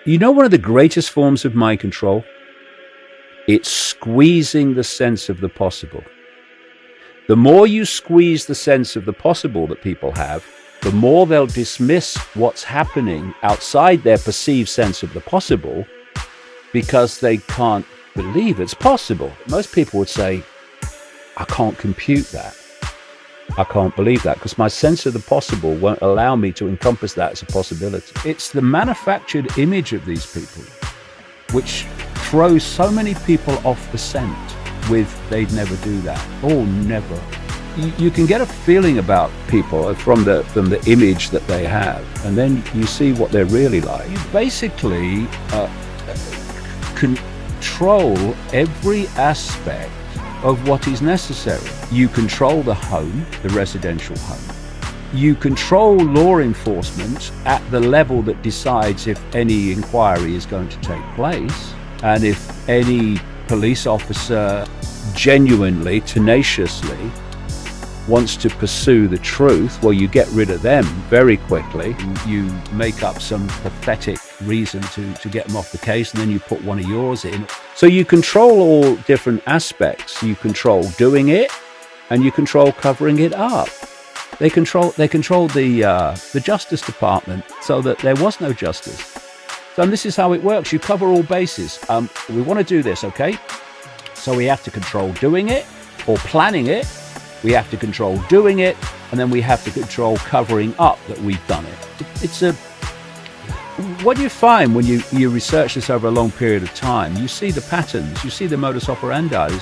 You know, one of the greatest forms of mind control? It's squeezing the sense of the possible. The more you squeeze the sense of the possible that people have, the more they'll dismiss what's happening outside their perceived sense of the possible because they can't believe it's possible. Most people would say, I can't compute that. I can't believe that because my sense of the possible won't allow me to encompass that as a possibility. It's the manufactured image of these people which throws so many people off the scent with they'd never do that. Oh, never. You can get a feeling about people from the image that they have, and then you see what they're really like. You basically control every aspect of what is necessary. You control the home, the residential home. You control law enforcement at the level that decides if any inquiry is going to take place, and if any police officer genuinely, tenaciously wants to pursue the truth, well, you get rid of them very quickly. You make up some pathetic reason to get them off the case, and then you put one of yours in. So you control all different aspects. You control doing it, and you control covering it up. They controlled the Justice Department so that there was no justice. So this is how it works. You cover all bases. We want to do this, okay? So we have to control doing it or planning it. We have to control doing it, and then we have to control covering up that we've done it. What do you find when you research this over a long period of time? You see the patterns, you see the modus operandi.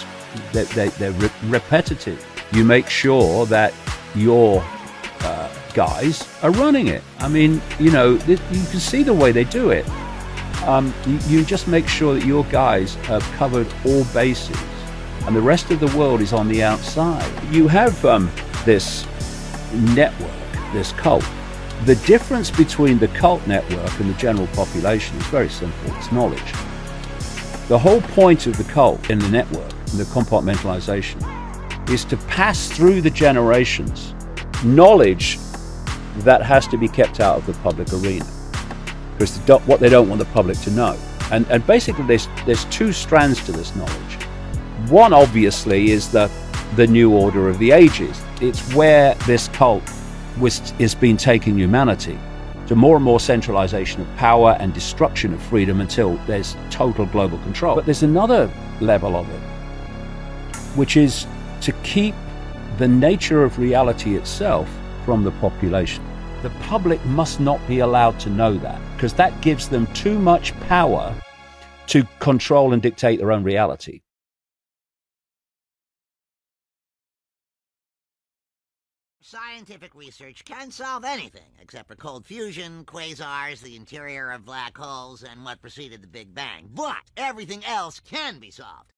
They're repetitive. You make sure that your guys are running it. I mean, you can see the way they do it. You just make sure that your guys have covered all bases, and the rest of the world is on the outside. You have this network, this cult. The difference between the cult network and the general population is very simple. It's knowledge. The whole point of the cult in the network, and the compartmentalization, is to pass through the generations knowledge that has to be kept out of the public arena, because what they don't want the public to know. And basically there's two strands to this knowledge. One, obviously, is the new order of the ages. It's where this cult is been taking humanity to more and more centralization of power and destruction of freedom until there's total global control. But there's another level of it, which is to keep the nature of reality itself from the population. The public must not be allowed to know that, because that gives them too much power to control and dictate their own reality. Scientific research can solve anything except for cold fusion, quasars, the interior of black holes, and what preceded the Big Bang. But everything else can be solved.